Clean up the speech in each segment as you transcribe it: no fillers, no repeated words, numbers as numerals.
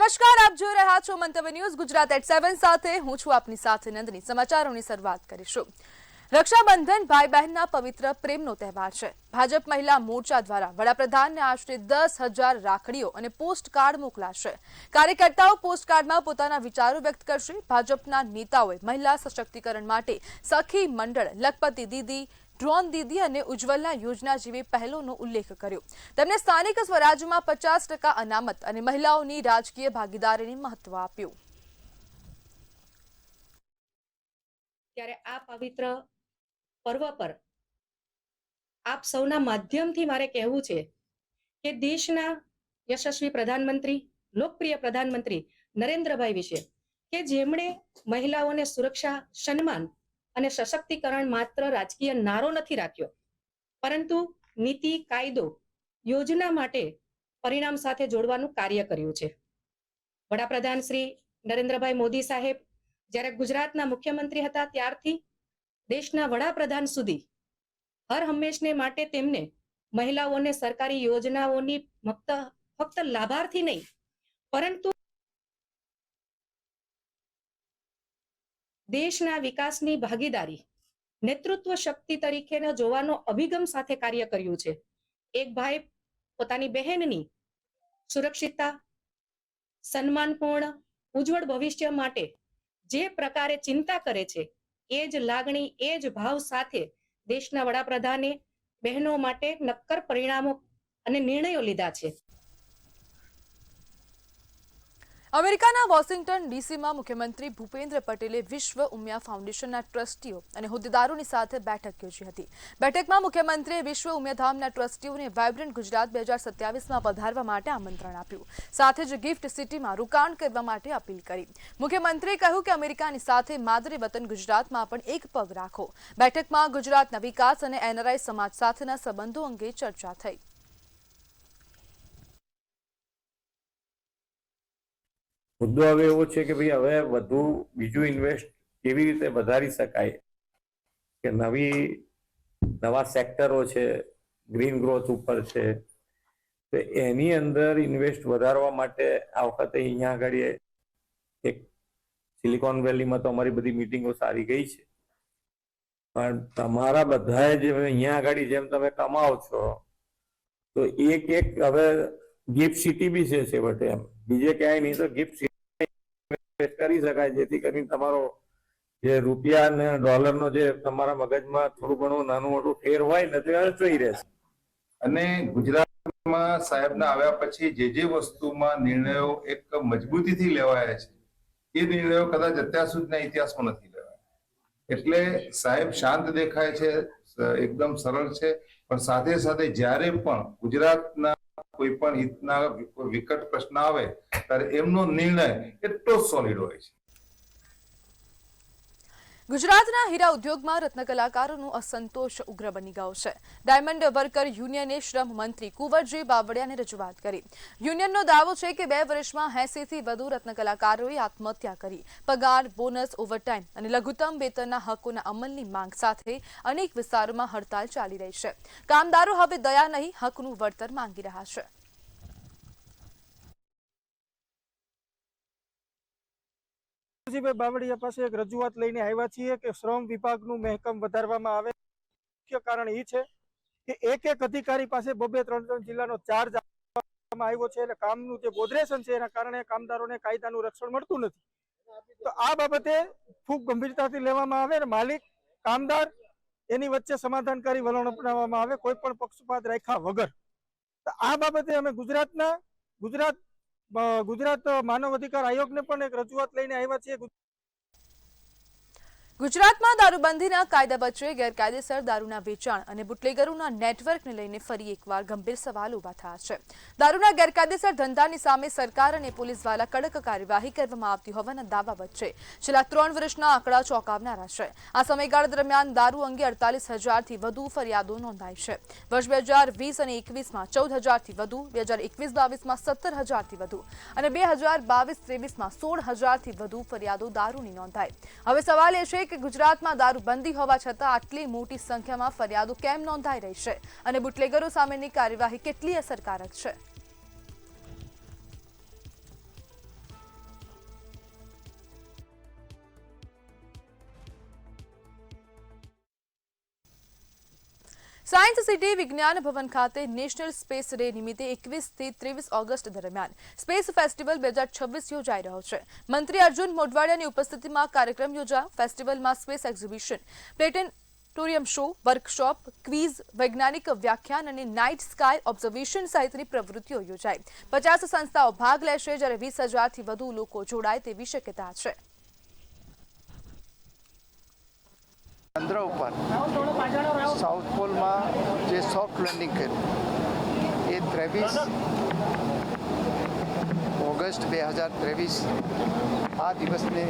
નમસ્કાર, આપ જોઈ રહ્યા છો મંતવ્ય ન્યૂઝ ગુજરાત એટ 7 સાથે હું છું આપની સાથે નંદની। સમાચારોની શરૂઆત કરીશું। રક્ષાબંધન ભાઈ બહેનના પવિત્ર પ્રેમનો તહેવાર છે। ભાજપ મહિલા મોરચા દ્વારા વડાપ્રધાનને આશરે 10,000 રાખડીઓ અને પોસ્ટકાર્ડ મોકલાશે। કાર્યકર્તાઓ પોસ્ટકાર્ડમાં પોતાના વિચારો વ્યક્ત કરશે। ભાજપના નેતાઓએ મહિલા સશક્તિકરણ માટે સખી મંડળ, લખપતિ દીદી, ડ્રોન દીદી અને ઉજ્જવલા યોજના જેવી પહેલોનો ઉલ્લેખ કર્યો। તેમણે સ્થાનિક સ્વરાજ્યમાં 50% અનામત અને મહિલાઓની રાજકીય ભાગીદારીને મહત્વ આપ્યું। ત્યારે આ પવિત્ર પર્વ પર આપ સૌના માધ્યમથી મારે કહેવું છે કે દેશના યશસ્વી પ્રધાનમંત્રી, લોકપ્રિય પ્રધાનમંત્રી નરેન્દ્રભાઈ વિશે કે જેમણે મહિલાઓને સુરક્ષા, સન્માન અને સશક્તિકરણ માત્ર રાજકીય નારો નથી રાખ્યો, પરંતુ નીતિ, કાયદો, યોજના માટે પરિણામ સાથે જોડવાનું કાર્ય કર્યું છે। વડાપ્રધાન શ્રી નરેન્દ્રભાઈ મોદી સાહેબ જ્યારે ગુજરાતના મુખ્યમંત્રી હતા ત્યારથી દેશના વડાપ્રધાન સુધી હર હંમેશને માટે તેમને મહિલાઓને સરકારી યોજનાઓની ફક્ત લાભાર્થી નહીં, પરંતુ દેશના વિકાસની ભાગીદારી, નેતૃત્વ શક્તિ તરીકે જોવાનો અભિગમ સાથે કાર્ય કર્યું છે। એક ભાઈ પોતાની બહેનની સુરક્ષિતતા, સન્માનપૂર્ણ, ઉજ્જવળ ભવિષ્ય માટે જે પ્રકારે ચિંતા કરે છે, એ જ લાગણી, એ જ ભાવ સાથે દેશના વડાપ્રધાને બહેનો માટે નક્કર પરિણામો અને નિર્ણયો લીધા છે। અમેરિકાના વોશિંગ્ટન ડીસીમાં મુખ્યમંત્રી ભૂપેન્દ્ર પટેલે વિશ્વ ઉમિયા ફાઉન્ડેશનના ટ્રસ્ટીઓ અને હોદ્દેદારોની સાથે બેઠક યોજી હતી। બેઠકમાં મુખ્યમંત્રીએ વિશ્વ ઉમિયાધામના ટ્રસ્ટીઓને વાઇબ્રન્ટ ગુજરાત 2027માં પધારવા માટે આમંત્રણ આપ્યું। સાથે જ ગિફ્ટ સિટીમાં રોકાણ કરવા માટે અપીલ કરી। મુખ્યમંત્રીએ કહ્યું કે અમેરિકાની સાથે માદરે વતન ગુજરાતમાં પણ એક પગ રાખો। બેઠકમાં ગુજરાતના વિકાસ અને એનઆરઆઈ સમાજ સાથેના સંબંધો અંગે ચર્ચા થઈ। મુદ્દો હવે એવો છે કે ભાઈ હવે વધુ બીજું ઇન્વેસ્ટ કેવી રીતે વધારી શકાય, કે નવા સેક્ટરો છે, ગ્રીન ગ્રોથ ઉપર છે, તો એની અંદર ઇન્વેસ્ટ વધારવા માટે આ વખતે અહીંયા આગળ એક સિલિકોન વેલીમાં તો અમારી બધી મિટિંગો સારી ગઈ છે, પણ તમારા બધાએ જે અહીંયા આગળ જેમ તમે કમાઓ છો તો એક હવે ગિફ્ટ સિટી બી છે છેવટે, એમ બીજે ક્યાંય નહીં તો ગિફ્ટ સિટી કરી શકાય, જેથી કરીને તમારો જે રૂપિયા અને ડોલરનો જે તમારા મગજમાં થોડું ઘણું નાનું મોટું ફેર હોય ને તે જોઈ રહેશે। અને ગુજરાતમાં સાહેબના આવ્યા પછી જે વસ્તુમાં નિર્ણયો એક મજબૂતીથી લેવાયા છે, એ નિર્ણયો કદાચ અત્યાર સુધીના ઇતિહાસમાં નથી લેવાયા। એટલે સાહેબ શાંત દેખાય છે, એકદમ સરળ છે, પણ સાથે સાથે જ્યારે પણ ગુજરાતના કોઈ પણ હિતના વિકટ પ્રશ્ન આવે ત્યારે એમનો નિર્ણય એટલો સોલિડ હોય છે। ગુજરાતના હીરા ઉદ્યોગમાં રત્ન કલાકારોનો અસંતોષ ઉગ્ર બની ગયો છે। ડાયમંડ વર્કર યુનિયને શ્રમ મંત્રી કુંવરજી બાવળિયાને રજૂઆત કરી। યુનિયનનો દાવો છે કે 2 વર્ષમાં 80થી વધુ રત્ન કલાકારોએ આત્મહત્યા કરી। પગાર, બોનસ, ઓવરટાઈમ અને લઘુત્તમ વેતનના હકોના અમલની માંગ સાથે અનેક વિસ્તારોમાં હડતાલ ચાલી રહી છે। કામદારો હવે દયા નહીં, હકનું વળતર માંગી રહ્યા છે। બાવળિયા પાસે એક રજૂઆત લઈને આવ્યા છીએ કે શ્રમ વિભાગનું મહેકમ વધારવામાં આવે। મુખ્ય કારણ એ છે કે એક અધિકારી પાસે 2-3 જિલ્લાનો ચાર્જ આપવામાં આવ્યો છે, એટલે કામનું જે બોધરેશન છે એના કારણે કામદારોને કાયદાનું રક્ષણ મળતું નથી। તો આ બાબતે ખૂબ ગંભીરતાથી લેવામાં આવે અને માલિક, કામદાર એની વચ્ચે સમાધાનકારી વલણ અપનાવવામાં આવે, કોઈ પણ પક્ષપાત રાખ્યા વગર। તો આ બાબતે અમે ગુજરાત માનવ અધિકાર આયોગને પણ એક રજૂઆત લઈને આવ્યા છીએ। ગુજરાતમાં દારૂબંધીના કાયદા વચ્ચે ગેરકાયદેસર દારૂના વેચાણ અને બુટલેગરોના નેટવર્કને લઈને ફરી એકવાર ગંભીર સવાલ ઉભા થયા છે। દારૂના ગેરકાયદેસર ધંધાની સામે સરકાર અને પોલીસ દ્વારા કડક કાર્યવાહી કરવામાં આવતી હોવાના દાવા વચ્ચે છેલ્લા 3 વર્ષના આંકડા ચોંકાવનારા છે। આ સમયગાળા દરમિયાન દારૂ અંગે 48,000થી વધુ ફરિયાદો નોંધાઈ છે। વર્ષ 2020 અને 21માં 14,000થી વધુ, 2021-22માં 17,000થી વધુ અને 2022-23માં 16,000થી વધુ ફરિયાદો દારૂની નોંધાઈ। હવે સવાલ એ છે કે ગુજરાતમાં દારૂબંધી હોવા છતાં આટલી મોટી સંખ્યામાં ફરિયાદો કેમ નોંધાઈ રહી છે અને બુટલેગરો સામેની કાર્યવાહી કેટલી અસરકારક છે? સાયન્સ સિટી વિજ્ઞાન ભવન ખાતે નેશનલ સ્પેસ ડે નિમિત્તે 21 થી 23 ઓગસ્ટ દરમિયાન સ્પેસ ફેસ્ટિવલ 2026 યોજાઈ રહ્યો છે. મંત્રી અર્જુન મોઢવાડિયાની ઉપસ્થિતિમાં કાર્યક્રમ યોજાયો. ફેસ્ટિવલમાં space exhibition, planetarium show, workshop, quiz, વૈજ્ઞાનિક વ્યાખ્યાન અને નાઇટ સ્કાય ઓબ્ઝર્વેશન સહિતની પ્રવૃત્તિઓ યોજાઈ. 50 સંસ્થાઓ ભાગ લેશે, જ્યારે 20,000થી વધુ લોકો જોડાય તેવી શક્યતા છે. ચંદ્ર ઉપર સાઉથ પોલમાં જે સોફ્ટ લેન્ડિંગ કર્યું એ 23 ઓગસ્ટ 2023 આ દિવસને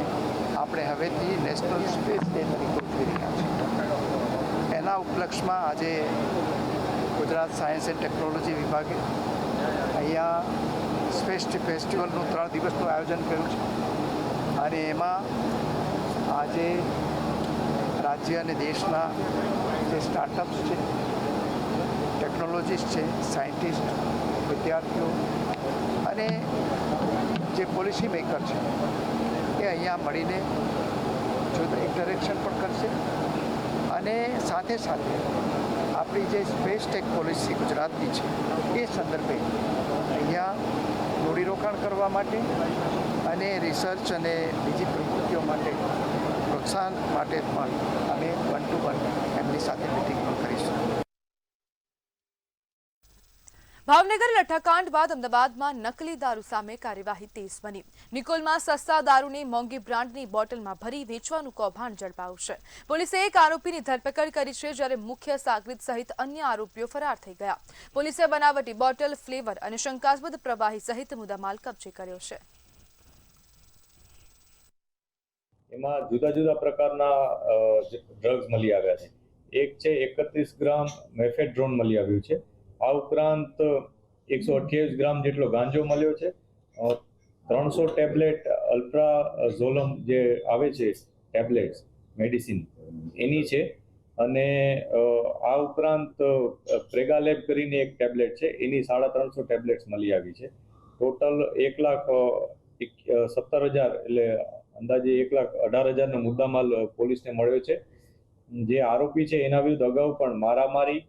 આપણે હવેથી નેશનલ સ્પેસ ડે તરીકે ઉજવી રહ્યા છીએ. એના ઉપલક્ષમાં આજે ગુજરાત સાયન્સ એન્ડ ટેકનોલોજી વિભાગે અહીંયા સ્પેસ ફેસ્ટિવલનું 3 દિવસનું આયોજન કર્યું છે અને એમાં આજે રાજ્ય અને દેશના જે સ્ટાર્ટઅપ્સ છે, ટેકનોલોજીસ્ટ છે, સાયન્ટિસ્ટ, વિદ્યાર્થીઓ અને જે પોલિસી મેકર છે એ અહીંયા મળીને ઇન્ટરેક્શન પણ કરશે અને સાથે સાથે આપણી જે સ્પેસ ટેક પોલિસી ગુજરાતની છે એ સંદર્ભે અહીંયા મૂડીરોકાણ કરવા માટે અને રિસર્ચ અને બીજી પ્રવૃત્તિઓ માટે પ્રોત્સાહન માટે પણ અમે 1-to-1 એમની સાથે મિટિંગ પણ કરીશું. ભાવનગર લઠ્ઠાકાંડ બાદ અમદાવાદમાં નકલી દારૂ સામે કાર્યવાહી તેજ બની. નિકોલમાં સસ્તા દારૂને મોંઘી બ્રાન્ડની બોટલમાં ભરી વેચવાનું કૌભાંડ ઝડપાયું છે. પોલીસે એક આરોપીની ધરપકડ કરી છે, જ્યારે મુખ્ય સાગરીત સહિત અન્ય આરોપીઓ ફરાર થઈ ગયા. પોલીસે બનાવટી બોટલ, ફ્લેવર અને શંકાસ્પદ પ્રવાહી સહિત મુદ્દામાલ કબજે કર્યો છે. એમાં જુદા જુદા પ્રકારના ડ્રગ્સ મળી આવ્યા છે. એક છે 31 ગ્રામ મેફેડ્રોન મળી આવ્યું છે. આ ઉપરાંત 128 ગ્રામ જેટલો ગાંજો મળ્યો છે. 300 ટેબ્લેટ અલ્ટ્રાઝોલમ જે આવે છે ટેબ્લેટ્સ મેડિસિન એની છે અને આ ઉપરાંત પ્રેગાલેબ કરીને એક ટેબ્લેટ છે એની 350 ટેબ્લેટ્સ મળી આવી છે. ટોટલ 1,17,000 એટલે અંદાજે 1,18,000નો મુદ્દામાલ પોલીસને મળ્યો છે. જે આરોપી છે એના વિરુદ્ધ અગાઉ પણ મારામારી,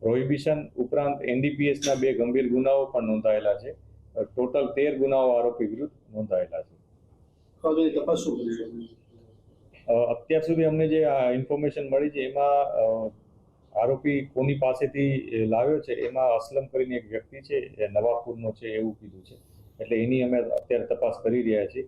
પ્રોહિબિશન ઉપરાંત NDPSના 2 ગંભીર ગુનાઓ પણ નોંધાયેલા છે. ટોટલ 13 ગુનાઓ આરોપી વિરુદ્ધ નોંધાયેલા છે. અત્યાર સુધી અમને જે ઇન્ફોર્મેશન મળી છે એમાં આરોપી કોની પાસેથી લાવ્યો છે એમાં અસલમ કરીને એક વ્યક્તિ છે એ નવાપુરનો છે એવું કીધું છે. એટલે એની અમે અત્યારે તપાસ કરી રહ્યા છીએ.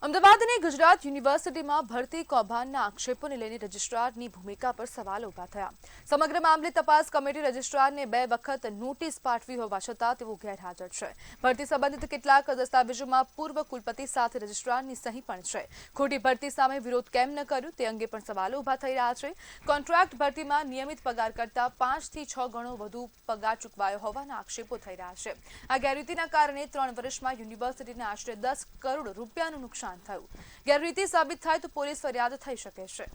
અમદાવાદની ગુજરાત યુનિવર્સિટીમાં ભરતી કૌભાંડના આક્ષેપોને લઈને રજિસ્ટ્રારની ભૂમિકા પર સવાલ ઉભા થયા. સમગ્ર મામલે તપાસ કમિટી રજિસ્ટ્રારને 2 વખત નોટિસ પાઠવી હોવા છતાં તેઓ ગેરહાજર છે. ભરતી સંબંધિત કેટલાક દસ્તાવેજોમાં પૂર્વ કુલપતિ સાથે રજિસ્ટ્રારની સહી પણ છે. ખોટી ભરતી સામે વિરોધ કેમ ન કર્યો તે અંગે પણ સવાલો ઉભા થઈ રહ્યા છે. કોન્ટ્રાક્ટ ભરતીમાં નિયમિત પગાર કરતા 5 થી 6 ગણો વધુ પગાર ચૂકવાયો હોવાના આક્ષેપો થઈ રહ્યા છે. આ ગેરરીતિના કારણે 3 વર્ષમાં યુનિવર્સિટીને આશરે 10 કરોડ રૂપિયાનું નુકસાન થયું. ગેરરીતિ સાબિત થાય તો પોલીસ ફરિયાદ થઈ શકે છે.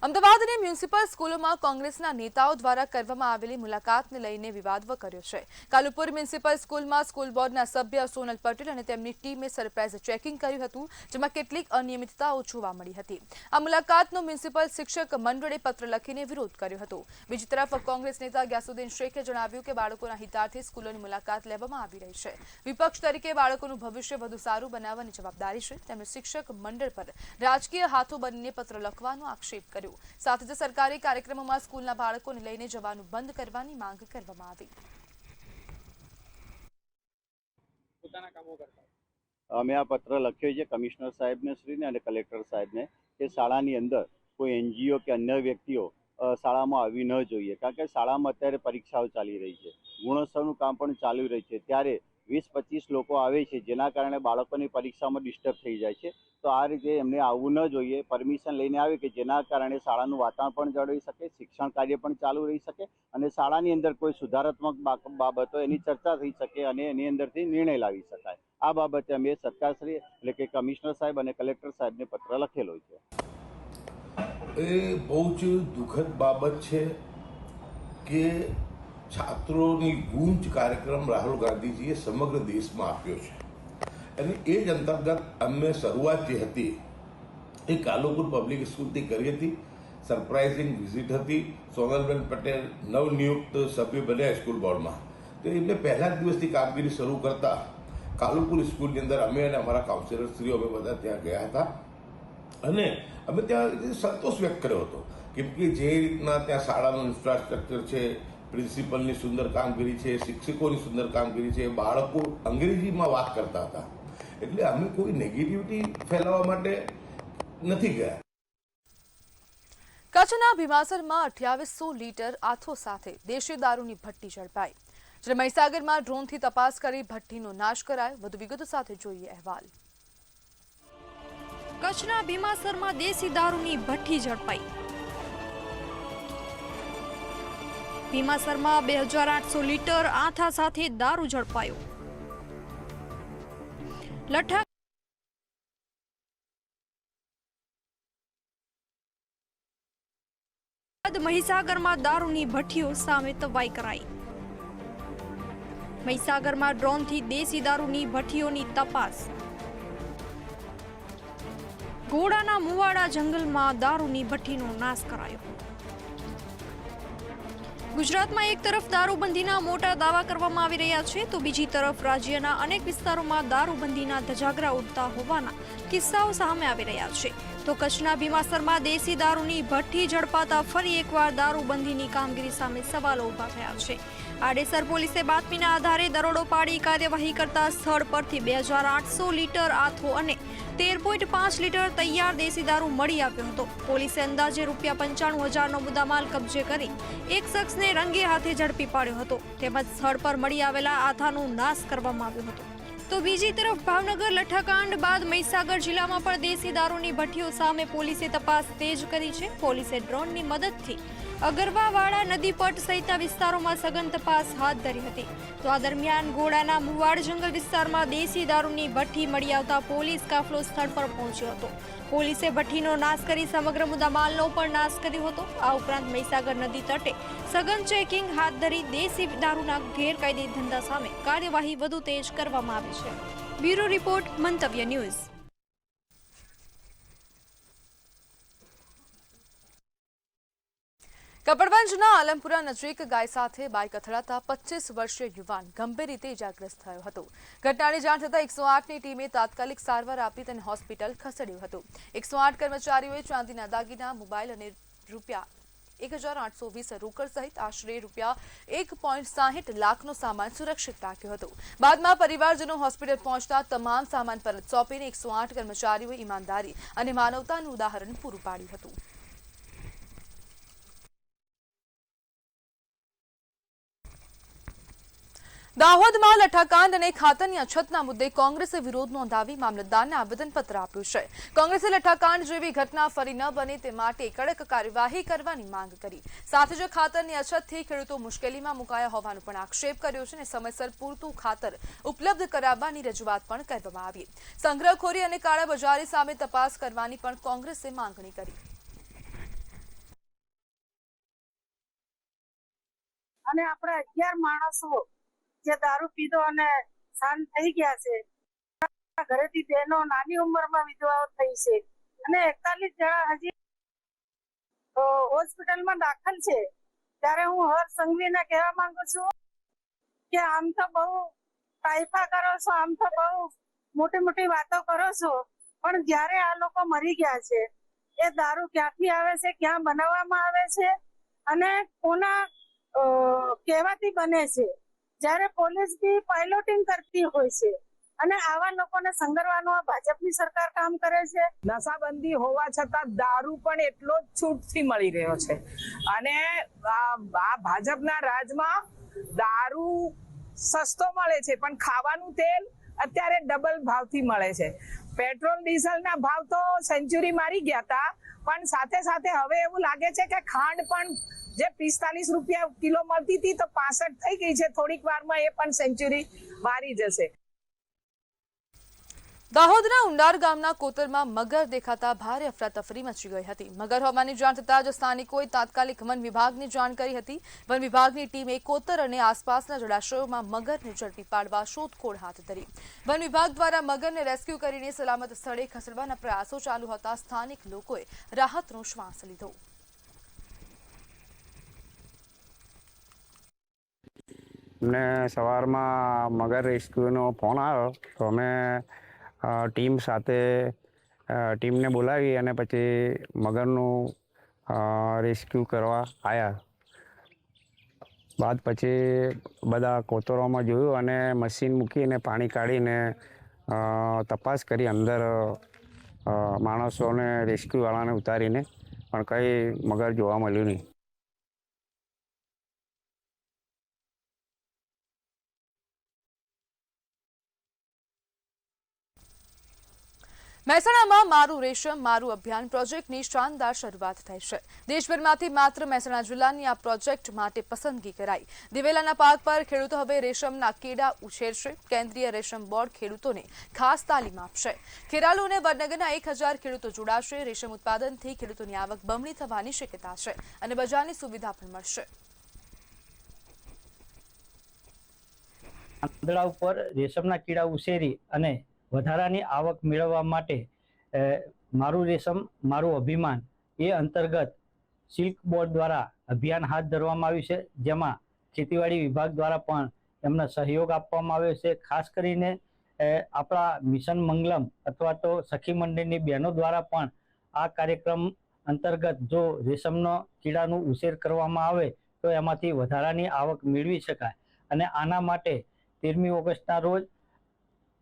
અમદાવાદની મ્યુનિસિપલ સ્કૂલોમાં કોંગ્રેસના નેતાઓ દ્વારા કરવામાં આવેલી મુલાકાતને લઈને વિવાદ વકર્યો છે. કાલુપુર મ્યુનિસિપલ સ્કૂલમાં સ્કૂલ બોર્ડના સભ્ય સોનલ પટેલ અને તેમની ટીમે સરપ્રાઇઝ ચેકિંગ કર્યું હતું, જેમાં કેટલીક અનિયમિતતાઓ જોવા મળી હતી. આ મુલાકાતનો મ્યુનિસિપલ શિક્ષક મંડળે પત્ર લખીને વિરોધ કર્યો હતો. બીજી તરફ કોંગ્રેસ નેતા ગ્યાસુદ્દીન શેખે જણાવ્યું કે બાળકોના હિતાર્થે સ્કૂલોની મુલાકાત લેવામાં આવી રહી છે. વિપક્ષ તરીકે બાળકોનું ભવિષ્ય વધુ સારું બનાવવાની જવાબદારી છે. તેમણે શિક્ષક મંડળ પર રાજકીય હાથો બનીને પત્ર લખવાનો આક્ષેપ કર્યો. સાથે જ સરકારી કાર્યક્રમોમાં સ્કૂલના બાળકોને લઈને જવાનું બંધ કરવાની માંગ કરવામાં આવી. અમે આ પત્ર લખ્યો છે કમિશનર સાહેબને શ્રીને અને કલેક્ટર સાહેબને કે શાળાની અંદર કોઈ NGO કે અન્ય વ્યક્તિઓ શાળામાં આવી ન જોઈએ, કારણ કે શાળામાં અત્યારે પરીક્ષાઓ ચાલી રહી છે, ગુણોત્સવનું કામ પણ ચાલી રહ્યું છે. ત્યારે 20-25 લોકો આવે છે જેના કારણે બાળકોની પરીક્ષામાં ડિસ્ટર્બ થઈ જાય છે. તો આ રીતે એમને આવવું ન જોઈએ. પરમિશન લઈને આવે કે જેના કારણે શાળાનું વાતાવરણ પણ જળવાઈ શકે, શિક્ષણ કાર્ય પણ ચાલુ રહી શકે અને શાળાની અંદર કોઈ સુધારાત્મક બાબતો એની ચર્ચા થઈ શકે અને એની અંદરથી નિર્ણય લાવી શકાય. આ બાબતે અમે સરકારશ્રી એટલે કે કમિશનર સાહેબ અને કલેક્ટર સાહેબને પત્ર લખેલો છે. એ બહુ જ દુઃખદ બાબત છે કે છાત્રોની ગૂંચ કાર્યક્રમ રાહુલ ગાંધીજીએ સમગ્ર દેશમાં આપ્યો છે અને એ જ અંતર્ગત અમે શરૂઆત જે હતી એ કાલુપુર પબ્લિક સ્કૂલથી કરી હતી. સરપ્રાઇઝિંગ વિઝિટ હતી. સોનલબેન પટેલ નવનિયુક્ત સભ્ય બન્યા સ્કૂલ બોર્ડમાં, તો એમને પહેલા જ દિવસથી કામગીરી શરૂ કરતા કાલુપુર સ્કૂલની અંદર અમે અને અમારા કાઉન્સિલરશ્રીઓ અમે બધા ત્યાં ગયા હતા અને અમે ત્યાં સંતોષ વ્યક્ત કર્યો હતો કેમ કે જે રીતના ત્યાં શાળાનું ઇન્ફ્રાસ્ટ્રક્ચર છે, પ્રિન્સિપલની સુંદર કામગીરી છે, શિક્ષકોની સુંદર કામગીરી છે, બાળકો અંગ્રેજીમાં વાત કરતા હતા, એટલે અમે કોઈ નેગેટિવિટી ફેલાવવા માટે નથી ગયા. કચ્છના ભીમાસરમાં 2800 લીટર આથો સાથે દેશી દારૂની ભઠ્ઠી ઝડપાઈ. જ્યારે મહીસાગરમાં ડ્રોનથી તપાસ કરી ભઠ્ઠીનો નાશ કરાયો. વધુ વિગતો સાથે જોઈએ અહેવાલ. કચ્છના ભીમાસરમાં દેશી દારૂની ભઠ્ઠી ઝડપાઈ. ભીમાસરમાં 2800 લીટર આથા સાથે દારૂ ઝડપાયો. લઠ્ઠા મહીસાગરમાં દારૂની ભઠ્ઠીઓ સામે તવાઈ કરાઈ. મહીસાગરમાં ડ્રોનથી દેશી દારૂની ભઠ્ઠીઓની તપાસ. ઘોડાના મુવાડા જંગલમાં દારૂની ભઠ્ઠીનો નાશ કરાયો. ગુજરાતમાં એક તરફ દારૂબંધીના મોટા દાવા કરવામાં આવી રહ્યા છે તો બીજી તરફ રાજ્યના અનેક વિસ્તારોમાં દારૂબંધીના ધજાગરા ઉડતા હોવાના કિસ્સાઓ સામે આવી રહ્યા છે. તો કચ્છના ભીમાસરમાં દેશી દારૂની ભઠ્ઠી ઝડપાતા ફરી એકવાર દારૂબંધીની કામગીરી સામે સવાલો ઉભા થયા છે. આડેસર પોલીસે બાતમીના આધારે દરોડો પાડી કાર્યવાહી કરતા સ્થળ પરથી 2800 લીટર આથો અને 13.5 લીટર તૈયાર દેશી દારૂ મળી આવ્યો હતો. પોલીસે અંદાજે ₹95,000નો મુદ્દામાલ કબજે કરી એક શખ્સને રંગે હાથે ઝડપી પાડ્યો હતો. તેમજ સ્થળ પર મળી આવેલા આથાનો નાશ કરવામાં આવ્યો હતો. તો બીજી તરફ ભાવનગર લઠ્ઠાકાંડ બાદ મહીસાગર જિલ્લામાં પણ દેશી દારૂની ભઠ્ઠીઓ સામે પોલીસે તપાસ તેજ કરી છે. પોલીસે ડ્રોનની મદદથી અગરવાવાડા નદી પટ સહિતના વિસ્તારોમાં સઘન તપાસ હાથ ધરી હતી. તો આ દરમિયાન ઘોડાના મુવાડ જંગલ વિસ્તારમાં દેશી દારૂની ભઠ્ઠી મળી આવતા પોલીસ કાફલો સ્થળ પર પહોંચ્યો હતો. પોલીસે ભઠ્ઠીનો નાશ કરી સમગ્ર મુદ્દામાલનો પણ નાશ કર્યો હતો. આ ઉપરાંત મહીસાગર નદી તટે સઘન ચેકિંગ હાથ ધરી દેશી દારૂના ગેરકાયદે ધંધા સામે કાર્યવાહી વધુ તેજ કરવામાં આવી છે. બ્યુરો રિપોર્ટ, મંતવ્ય ન્યૂઝ. કપડવંજના આલમપુરા નજીક ગાય સાથે બાઇક અથડાતા 25 વર્ષીય યુવાન ગંભીર રીતે ઇજાગ્રસ્ત થયો હતો. ઘટનાની જાણ થતાં 108ની ટીમે તાત્કાલિક સારવાર આપી તેને હોસ્પિટલ ખસેડ્યો હતો. 108 કર્મચારીઓએ ચાંદીના દાગીના, મોબાઈલ અને ₹1,820 રોકડ સહિત આશરે ₹1.60 લાખનો સામાન સુરક્ષિત રાખ્યો હતો. બાદમાં પરિવારજનો હોસ્પિટલ પહોંચતા તમામ સામાન પરત સોંપીને 108 કર્મચારીઓએ ઈમાનદારી અને માનવતાનું ઉદાહરણ પૂરું પાડ્યું હતું. દાહોદમાં લઠ્ઠાકાંડ અને ખાતરની અછતના મુદ્દે કોંગ્રેસે વિરોધ નોંધાવી મામલતદારને આવેદનપત્ર આપ્યું છે. કોંગ્રેસે લઠ્ઠાકાંડ જેવી ઘટના ફરી ન બને તે માટે કડક કાર્યવાહી કરવાની માંગ કરી. સાથે જ ખાતરની અછતથી ખેડૂતો મુશ્કેલીમાં મુકાયા હોવાનો પણ આક્ષેપ કર્યો છે અને સમયસર પૂરતું ખાતર ઉપલબ્ધ કરાવવાની રજૂઆત પણ કરવામાં આવી. સંગ્રહખોરી અને કાળાબજારી સામે તપાસ કરવાની પણ કોંગ્રેસે માંગણી કરી. અને આપણે 11 માણસો જે દારૂ પીધો અને શાંત થઈ ગયા છે. ઘરેથી બહેનો નાની ઉંમરમાં વિધવાઓ થઈ છે અને 41 જણા હજી હોસ્પિટલમાં દાખલ છે. ત્યારે હું હર્ષ સંઘવીને કહેવા માંગુ છું કે આમ તો બહુ તાઇફા કરો છો, આમ તો બહુ મોટી મોટી વાતો કરો છો, પણ જ્યારે આ લોકો મરી ગયા છે એ દારૂ ક્યાંથી આવે છે, ક્યાં બનાવવામાં આવે છે અને કોના કહેવાથી બને છે. જ્યારે પોલીસ બી પાયલોટિંગ કરતી હોય છે અને આવા લોકોને સંગરવાનું આ ભાજપની સરકાર કામ કરે છે. નશાબંધી હોવા છતાં દારૂ પણ એટલો જ છૂટથી મળી રહ્યો છે અને આ ભાજપના રાજમાં દારૂ સસ્તો મળે છે પણ ખાવાનું તેલ અત્યારે ડબલ ભાવથી મળે છે. પેટ્રોલ ડીઝલના ભાવ તો સેન્ચુરી મારી ગયા હતા, પણ સાથે સાથે હવે એવું લાગે છે કે ખાંડ પણ જે 45 રૂપિયા કિલો મળતી હતી તો 65 થઈ ગઈ છે. થોડીક વારમાં એ પણ સેન્ચુરી મારી જશે. દાહોદના ઉંડાર ગામના કોતરમાં મગર દેખાતા ભારે અફરાતફરી મચી ગઈ હતી. મગર હોવાની જાણ થતાં જ સ્થાનિકોએ તાત્કાલિક વન વિભાગને જાણ કરી હતી. વન વિભાગની ટીમે કોતર અને આસપાસના જળાશયોમાં મગરને ઝડપી પાડવા શોધખોળ હાથ ધરી. વન વિભાગ દ્વારા મગરને રેસ્ક્યુ કરીને સલામત સ્થળે ખસેડવાના પ્રયાસો ચાલુ હતા. સ્થાનિક લોકોએ રાહતનો શ્વાસ લીધો. અમને સવારમાં મગર રેસ્ક્યુનો ફોન આવ્યો તો અમે ટીમ સાથે ટીમને બોલાવી અને પછી મગરનું રેસ્ક્યુ કરવા આવ્યા. બાદ પછી બધા કોતરોમાં જોયું અને મશીન મૂકીને પાણી કાઢીને તપાસ કરી અંદર માણસોને રેસ્ક્યુવાળાને ઉતારીને પણ કંઈ મગર જોવા મળ્યું નહીં. મહેસાણામાં મારું રેશમ મારું અભિયાન પ્રોજેક્ટની શાનદાર શરૂઆત થઈ છે. દેશભરમાંથી માત્ર મહેસાણા જિલ્લાની આ પ્રોજેક્ટ માટે પસંદગી કરાઈ. દિવેલાના પાક પર ખેડૂતો હવે રેશમના કીડા ઉછેરશે. કેન્દ્રીય રેશમ બોર્ડ ખેડૂતોને ખાસ તાલીમ આપશે. ખેરાલુ અને વડનગરના 1000 ખેડૂતો જોડાશે. રેશમ ઉત્પાદનથી ખેડૂતોની આવક બમણી થવાની શક્યતા છે અને બજારની સુવિધા પણ મળશે. આંદળા ઉપર રેશમના કીડા ઉછેરી અને વધારાની આવક મેળવવા માટે મારું રેશમ મારું અભિમાન એ અંતર્ગત સિલ્ક બોર્ડ દ્વારા અભિયાન હાથ ધરવામાં આવ્યું છે, જેમાં ખેતીવાડી વિભાગ દ્વારા પણ એમને સહયોગ આપવામાં આવ્યો છે. ખાસ કરીને આપણા મિશન મંગલમ અથવા તો સખી મંડળની બહેનો દ્વારા પણ આ કાર્યક્રમ અંતર્ગત જો રેશમનો કીડાનું ઉછેર કરવામાં આવે તો એમાંથી વધારાની આવક મેળવી શકાય. અને આના માટે 13મી ઓગસ્ટના રોજ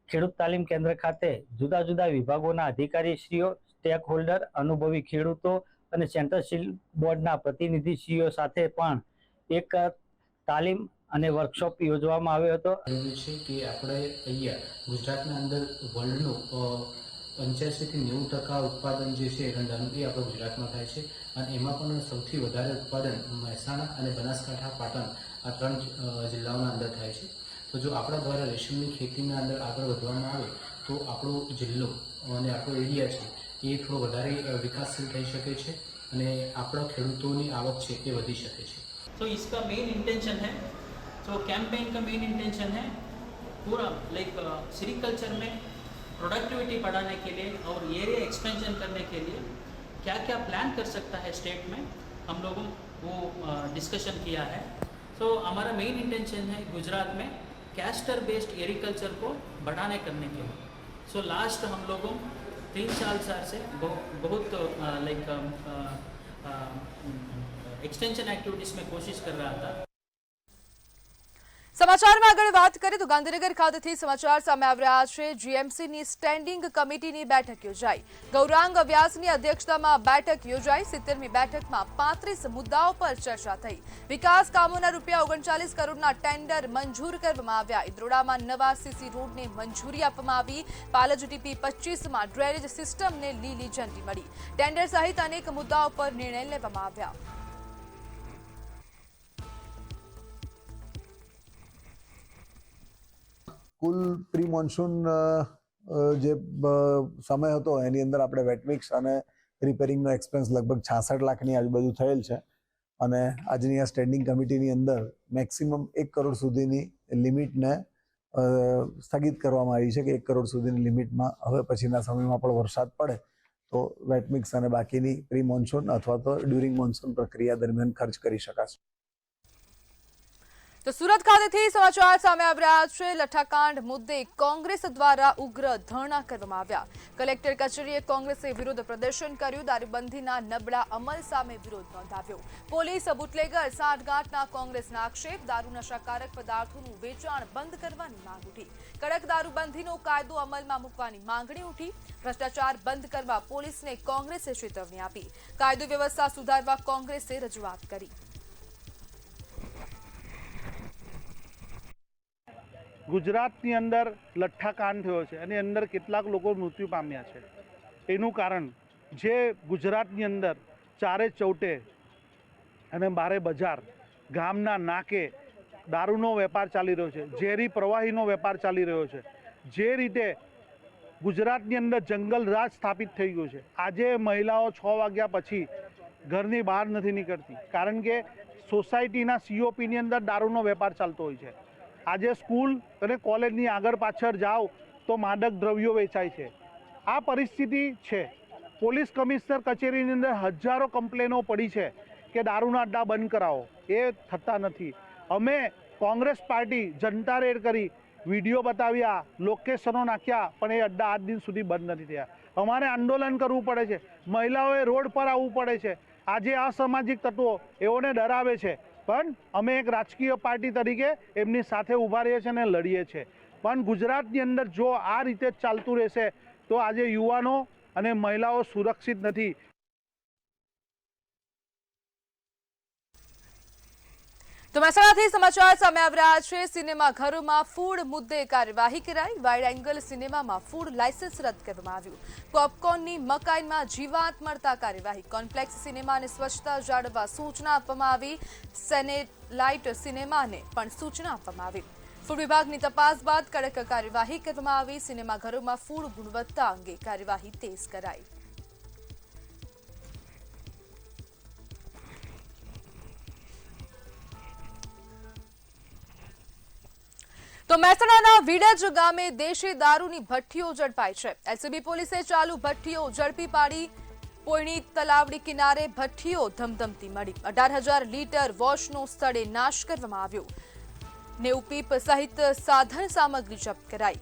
ખેડૂત તાલીમ કેન્દ્ર ખાતે જુદા જુદા વિભાગોના અધિકારીશ્રીઓ, સ્ટેક હોલ્ડર, અનુભવી ખેડૂતો અને સેન્ટ્રલ સિલ્ક બોર્ડના પ્રતિનિધિશ્રીઓ સાથે પણ એક તાલીમ અને વર્કશોપ યોજવામાં આવ્યો હતો. એવું છે કે આપણે અહીંયા ગુજરાતના અંદર વર્લ્ડનું 85થી 90% ઉત્પાદન જે છે એરંડાનું એ આપણે ગુજરાતમાં થાય છે અને એમાં પણ સૌથી વધારે ઉત્પાદન મહેસાણા અને બનાસકાંઠા, પાટણ આ 3 જિલ્લાઓના અંદર થાય છે. તો જો આપણા દ્વારા રેશમની ખેતીના અંદર આગળ વધવામાં આવે તો આપણો જિલ્લો અને આપણો એરિયા છે એ થોડો વધારે વિકાસશીલ થઈ શકે છે અને આપણા ખેડૂતોની આવક છે એ વધી શકે છે. तो इसका मेन इंटेंशन है, तो कैंपेन का मेन इंटेंशन है पूरा लाइक सेरिकल्चर में प्रोडक्टिविटी बढ़ाने के लिए और एरिया एक्सपेंशन करने के लिए क्या क्या प्लान कर सकता है स्टेट में, हम लोगों वो डिस्कशन किया है. तो हमारा मेन इंटेंशन है गुजरात में कैस्टर बेस्ड एग्रीकल्चर को बढ़ाने करने के लिए. सो लास्ट हम लोगों 3-4 साल से बहुत लाइक एक्सटेंशन एक्टिविटीज में कोशिश कर रहा था. સમાચારમાં આગળ વાત કરીએ તો ગાંધીનગર ખાતેથી સમાચાર સામે આવી રહ્યા છે. જીએમસીની સ્ટેન્ડિંગ કમિટીની બેઠક યોજાઈ. ગૌરાંગ વ્યાસની અધ્યક્ષતામાં બેઠક યોજાઈ. 70મી બેઠકમાં 35 મુદ્દાઓ પર ચર્ચા થઈ. વિકાસ કામોના ₹39 કરોડના ટેન્ડર મંજૂર કરવામાં આવ્યા. ઇદ્રોડામાં નવા સીસી રોડને મંજૂરી આપવામાં આવી. પાલજ ટીપી 25માં ડ્રેનેજ સિસ્ટમને લીલી ઝંડી મળી. ટેન્ડર સહિત અનેક મુદ્દાઓ પર નિર્ણય લેવામાં આવ્યા. કુલ પ્રી મોન્સૂન જે સમય હતો એની અંદર આપણે વેટમિક્સ અને રિપેરિંગનો એક્સપેન્સ લગભગ 66 લાખની આજુબાજુ થયેલ છે અને આજની આ સ્ટેન્ડિંગ કમિટીની અંદર મેક્સિમમ 1 કરોડ સુધીની લિમિટને સ્થગિત કરવામાં આવી છે કે 1 કરોડ સુધીની લિમિટમાં હવે પછીના સમયમાં પણ વરસાદ પડે તો વેટમિક્સ અને બાકીની પ્રી મોન્સૂન અથવા તો ડ્યુરિંગ મોન્સૂન પ્રક્રિયા દરમિયાન ખર્ચ કરી શકાશે. તો સુરત ખાતેથી સમાચાર સામે આવી રહ્યા છે. લઠ્ઠાકાંડ મુદ્દે કોંગ્રેસ દ્વારા ઉગ્ર ધરણા કરવામાં આવ્યા. કલેક્ટર કચેરીએ કોંગ્રેસે વિરોધ પ્રદર્શન કર્યું. દારૂબંધીના નબળા અમલ સામે વિરોધ નોંધાવ્યો. પોલીસ બુટલેગર સાંઠગાંઠના કોંગ્રેસના આક્ષેપ. દારૂ નશાકારક પદાર્થોનું વેચાણ બંધ કરવાની માંગ ઉઠી. કડક દારૂબંધીનો કાયદો અમલમાં મૂકવાની માંગણી ઉઠી. ભ્રષ્ટાચાર બંધ કરવા પોલીસને કોંગ્રેસે ચેતવણી આપી. કાયદો વ્યવસ્થા સુધારવા કોંગ્રેસે રજૂઆત કરી. ગુજરાતની અંદર લઠ્ઠાકાંડ થયો છે એની અંદર કેટલાક લોકો મૃત્યુ પામ્યા છે. એનું કારણ જે ગુજરાતની અંદર ચારે ચૌટે અને બારે બજાર, ગામના નાકે દારૂનો વેપાર ચાલી રહ્યો છે, ઝેરી પ્રવાહીનો વેપાર ચાલી રહ્યો છે. જે રીતે ગુજરાતની અંદર જંગલ રાજ સ્થાપિત થઈ ગયું છે. આજે મહિલાઓ 6 વાગ્યા પછી ઘરની બહાર નથી નીકળતી, કારણ કે સોસાયટીના COPની અંદર દારૂનો વેપાર ચાલતો હોય છે. આજે સ્કૂલ અને કોલેજની આગળ પાછળ જાઓ તો માદક દ્રવ્યો વેચાય છે. આ પરિસ્થિતિ છે. પોલીસ કમિશનર કચેરીની અંદર હજારો કમ્પ્લેનો પડી છે કે દારૂના અડ્ડા બંધ કરાવો, એ થતા નથી. અમે કોંગ્રેસ પાર્ટી જનતા રેડ કરી, વિડીયો બતાવ્યા, લોકેશનો નાખ્યા, પણ એ અડ્ડા આજ દિન સુધી બંધ નથી થયા. અમારે આંદોલન કરવું પડે છે, મહિલાઓએ રોડ પર આવવું પડે છે. આજે અસામાજિક તત્વો એઓને ડરાવે છે, પણ અમે એક રાજકીય પાર્ટી તરીકે એમની સાથે ઊભા રહીએ છીએ અને લડીએ છીએ. પણ ગુજરાતની અંદર જો આ રીતે ચાલતું રહેશે તો આજે યુવાનો અને મહિલાઓ સુરક્ષિત નથી. તો મહેસાણાથી સમાચાર સામે આવી રહ્યા છે. સિનેમાઘરોમાં ફૂડ મુદ્દે કાર્યવાહી કરાઈ. વાઇડ એંગલ સિનેમામાં ફૂડ લાયસન્સ રદ કરવામાં આવ્યું. પોપકોર્નની મકાઈમાં જીવાત મળતા કાર્યવાહી. કોમ્પ્લેક્સ સિનેમાને સ્વચ્છતા જાળવવા સૂચના આપવામાં આવી. સેનેલાઇટ સિનેમાને પણ સૂચના આપવામાં આવી. ફૂડ વિભાગની તપાસ બાદ કડક કાર્યવાહી કરવામાં આવી. સિનેમાઘરોમાં ફૂડ ગુણવત્તા અંગે કાર્યવાહી તેજ કરાઈ. તો મહેસાણાના વિડજ ગામે દેશી દારૂની ભઠ્ઠીઓ ઝડપાઈ છે. એલસીબી પોલીસે ચાલુ ભઠ્ઠીઓ ઝડપી પાડી. પોયણી તલાવડી કિનારે ભઠ્ઠીઓ ધમધમતી મળી. 18,000 લીટર વોશનો સ્થળે નાશ કરવામાં આવ્યો. 90 પીપ સહિત સાધન સામગ્રી જપ્ત કરાઈ.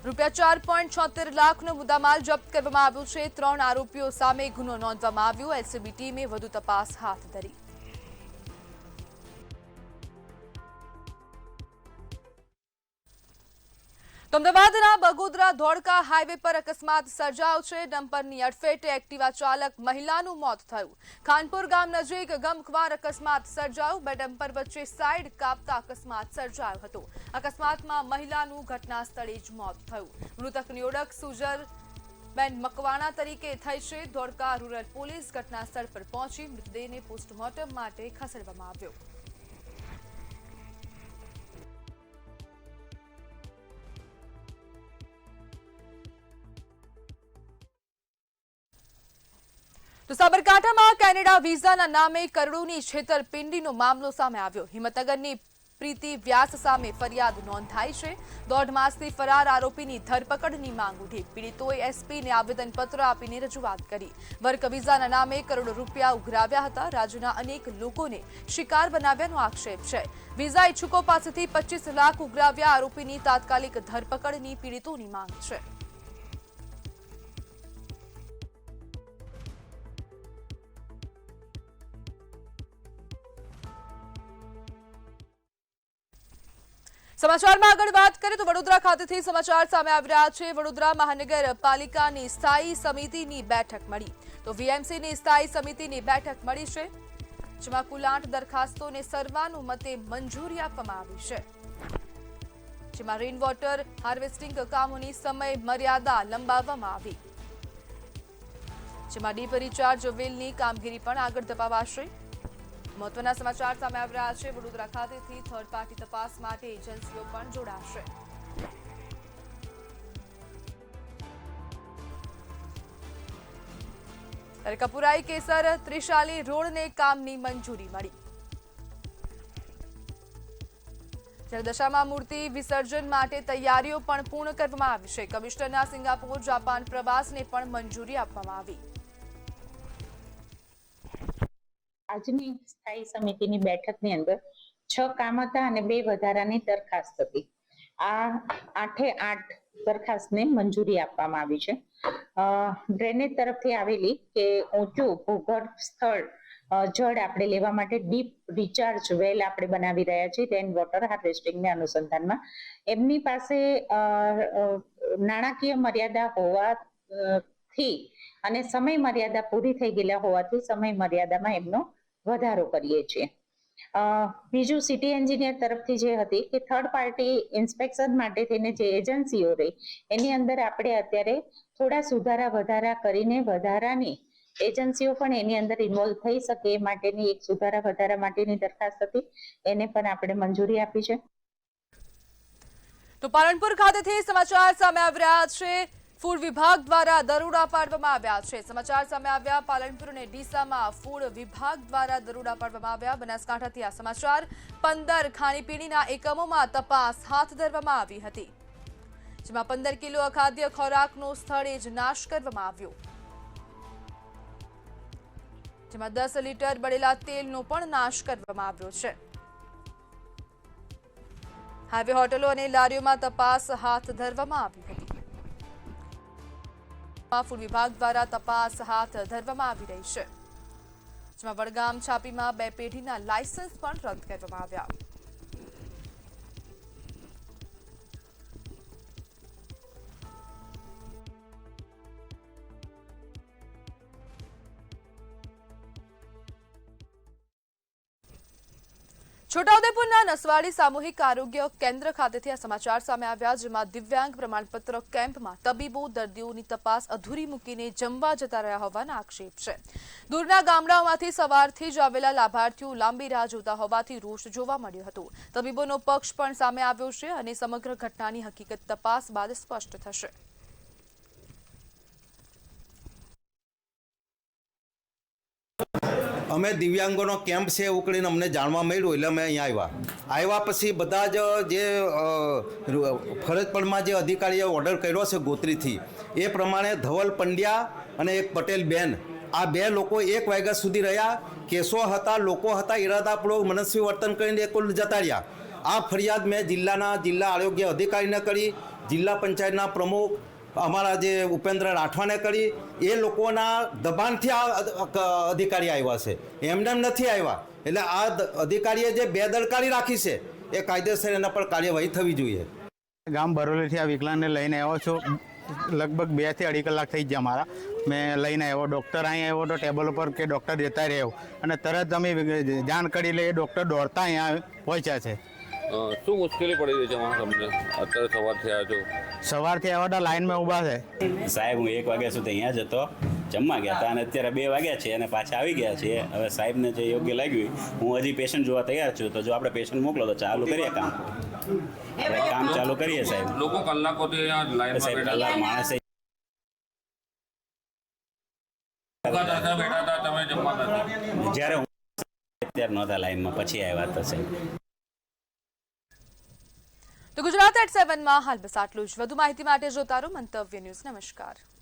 ₹4.76 લાખનો મુદ્દામાલ જપ્ત કરવામાં આવ્યો છે. 3 આરોપીઓ સામે ગુનો નોંધવામાં આવ્યો. એલસીબી ટીમે વધુ તપાસ હાથ ધરી. અમદાવાદના બગોદરા ધોળકા હાઈવે પર અકસ્માત સર્જાયો છે. ડમ્પરની અડફેટે એક્ટિવા ચાલક મહિલાનું મોત થયું. ખાનપુર ગામ નજીક ગમખ્વાર અકસ્માત સર્જાયો. બે ડમ્પર વચ્ચે સાઈડ કાપતા અકસ્માત સર્જાયો હતો. અકસ્માતમાં મહિલાનું ઘટના સ્થળે જ મોત થયું. મૃતકની ઓળખ સુજરબેન મકવાણા તરીકે થઈ છે. ધોળકા રૂરલ પોલીસ ઘટના સ્થળ પર પહોંચી મૃતદેહને પોસ્ટમોર્ટમ માટે ખસેડવામાં આવ્યો. તો સાબરકાંઠામાં કેનેડા વિઝાના નામે કરોડોની છેતરપિંડીનો મામલો સામે આવ્યો. હિંમતનગરની પ્રીતિ વ્યાસ સામે ફરિયાદ નોંધાઈ છે. 1.5 માસથી ફરાર આરોપીની ધરપકડની માંગ ઉઠી. પીડિતોએ એસપીને આવેદનપત્ર આપીને રજૂઆત કરી. વર્ક વિઝાના નામે કરોડો રૂપિયા ઉઘરાવ્યા હતા. રાજ્યના અનેક લોકોને શિકાર બનાવ્યાનો આક્ષેપ છે. વિઝા ઇચ્છુકો પાસેથી 25 લાખ ઉઘરાવ્યા. આરોપીની તાત્કાલિક ધરપકડની પીડિતોની માંગ છે. સમાચારમાં આગળ વાત કરીએ તો વડોદરા ખાતેથી સમાચાર સામે આવી રહ્યા છે. વડોદરા મહાનગરપાલિકાની સ્થાયી સમિતિની બેઠક મળી. તો વીએમસીની સ્થાયી સમિતિની બેઠક મળી છે, જેમાં કુલ 8 દરખાસ્તોને સર્વાનુમતે મંજૂરી આપવામાં આવી છે. જેમાં રેઇન વોટર હાર્વેસ્ટિંગ કામોની સમય મર્યાદા લંબાવવામાં આવી. જેમાં ડીપ રિચાર્જ વેલની કામગીરી પણ આગળ ધપાવાશે. મહત્વના સમાચાર સામે આવી રહ્યા છે. વડોદરા ખાતેથી થર્ડ પાર્ટી તપાસ માટે એજન્સીઓ પણ જોડાશે. ત્યારે કપુરાઈ કેસર ત્રિશાલી રોડને કામની મંજૂરી મળી. જ્યારે દશામાં મૂર્તિ વિસર્જન માટે તૈયારીઓ પણ પૂર્ણ કરવામાં આવી છે. કમિશનરના સિંગાપોર જાપાન પ્રવાસને પણ મંજૂરી આપવામાં આવી. આજની સ્થાયી સમિતિની બેઠકની અંદર 6 કામ હતા અને 2 વધારાની દરખાસ્ત હતી. આ 8 દરખાસ્તને મંજૂરી આપવામાં આવી છે. ડ્રેનેજ તરફથી આવેલી કે ઊંચું ભૂગર્ભ સ્થળ જળ આપણે લેવા માટે ડીપ રિચાર્જ વેલ આપણે બનાવી રહ્યા છીએ. રેન વોટર હાર્વેસ્ટિંગને અનુસંધાનમાં એમની પાસે નાણાકીય મર્યાદા હોવાથી અને સમય મર્યાદા પૂરી થઈ ગયેલા હોવાથી સમય મર્યાદામાં એમનો વધારો કરીએ છીએ. બીજું સિટી એન્જિનિયર તરફથી જે હતી કે થર્ડ પાર્ટી ઇન્સ્પેક્શન માટે થઈને જે એજન્સીઓ રહી એની અંદર આપણે અત્યારે થોડા સુધારા વધારા કરીને વધારાની એજન્સીઓ પણ એની અંદર ઇન્વોલ્વ થઈ શકે એ માટેની એક સુધારા વધારા માટેની દરખાસ્ત હતી. એને પણ આપણે મંજૂરી આપી છે. તો પાલનપુર ખાતેથી સમાચાર સામે આવી રહ્યા છે. ફૂડ વિભાગ દ્વારા દરોડા પાડવામાં આવ્યા છે. સમાચાર સામે આવ્યા પાલનપુર અને ડીસામાં ફૂડ વિભાગ દ્વારા દરોડા પાડવામાં આવ્યા. બનાસકાંઠાથી આ સમાચાર. 15 ખાણીપીણીના એકમોમાં તપાસ હાથ ધરવામાં આવી હતી, જેમાં 15 કિલો અખાદ્ય ખોરાકનો સ્થળે જ નાશ કરવામાં આવ્યો, જેમાં 10 લીટર બળેલા તેલનો પણ નાશ કરવામાં આવ્યો છે. હાઈવે હોટલો અને લારીઓમાં તપાસ હાથ ધરવામાં આવી હતી. ફૂડ વિભાગ દ્વારા તપાસ હાથ ધરવામાં આવી રહી છે, જેમાં વડગામ છાપીમાં 2 પેઢીના લાયસન્સ પણ રદ કરવામાં આવ્યા. છોટાઉદેપુરના નસવાડી સામૂહિક આરોગ્ય કેન્દ્ર ખાતેથી આ સમાચાર સામે આવ્યા, જેમાં દિવ્યાંગ પ્રમાણપત્ર કેમ્પમાં તબીબો દર્દીઓની તપાસ અધૂરી મૂકીને જમવા જતા રહ્યા હોવાના આક્ષેપ છે. દૂરના ગામડાઓમાંથી સવારથી જ આવેલા લાભાર્થીઓ લાંબી રાહ જોતા હોવાથી રોષ જોવા મળ્યો હતો. તબીબોનો પક્ષ પણ સામે આવ્યો છે અને સમગ્ર ઘટનાની હકીકત તપાસ બાદ સ્પષ્ટ થશે. અમે દિવ્યાંગોનો કેમ્પ છે એવું કરીને અમને જાણવા મળ્યું, એટલે અમે અહીંયા આવ્યા પછી બધા જ જે ફરજ પરમાં જે અધિકારીએ ઓર્ડર કર્યો છે ગોત્રીથી, એ પ્રમાણે ધવલ પંડ્યા અને એક પટેલ બેન, આ 2 લોકો 1 વાગ્યા સુધી રહ્યા. કેસો હતા, લોકો હતા, ઇરાદાપૂર્વક મનસ્વી વર્તન કરીને એ કુલ જતા રહ્યા. આ ફરિયાદ મેં જિલ્લા આરોગ્ય અધિકારીને કરી, જિલ્લા પંચાયતના પ્રમુખ અમારા જે ઉપેન્દ્ર રાઠવાને કરી. એ લોકોના દબાણથી આ અધિકારી આવ્યા છે, એમને એમ નથી આવ્યા. એટલે આ અધિકારીએ જે બેદરકારી રાખી છે એ કાયદેસર એના પર કાર્યવાહી થવી જોઈએ. ગામ બરોલીથી આ વિકલાંગને લઈને આવ્યો છું. લગભગ 2 થી 2.5 કલાક થઈ ગયા મારા. મેં લઈને આવ્યો, ડૉક્ટર અહીં આવ્યો તો ટેબલ ઉપર કે ડૉક્ટર જતા રહ્યો અને તરત અમે જાણ કરી લઈએ, ડૉક્ટર દોડતા અહીંયા પહોંચ્યા છે. શું મુશ્કેલી પડી રહી છે તમને અત્યારે? સવારથી આવ્યા છો? સવારથી આવ્યા હતા, લાઈનમાં ઊભા છે. સાહેબ હું 1 વાગ્યા સુધી અહીંયા જ હતો, જમવા ગયા હતા અને અત્યારે 2 વાગ્યા છે અને પાછા આવી ગયા છીએ. હવે સાહેબને જે યોગ્ય લાગ્યું, હું હજી પેશન્ટ જોવા તૈયાર છું, તો જો આપણે પેશન્ટ મોકલો તો ચાલુ કરીએ કામ. હવે કામ ચાલુ કરીએ સાહેબ. લોકો કલાકોથી અહીંયા લાઈનમાં બેઠા માણસ તમે જમવા નથી? જ્યારે હું અત્યારે નહોતા લાઈનમાં, પછી આવ્યા હતા સાહેબ. તો ગુજરાત@7 માં હાલ બસ આટલું જ. વધુ માહિતી માટે જોતા રહો મંતવ્ય ન્યૂઝ. નમસ્કાર.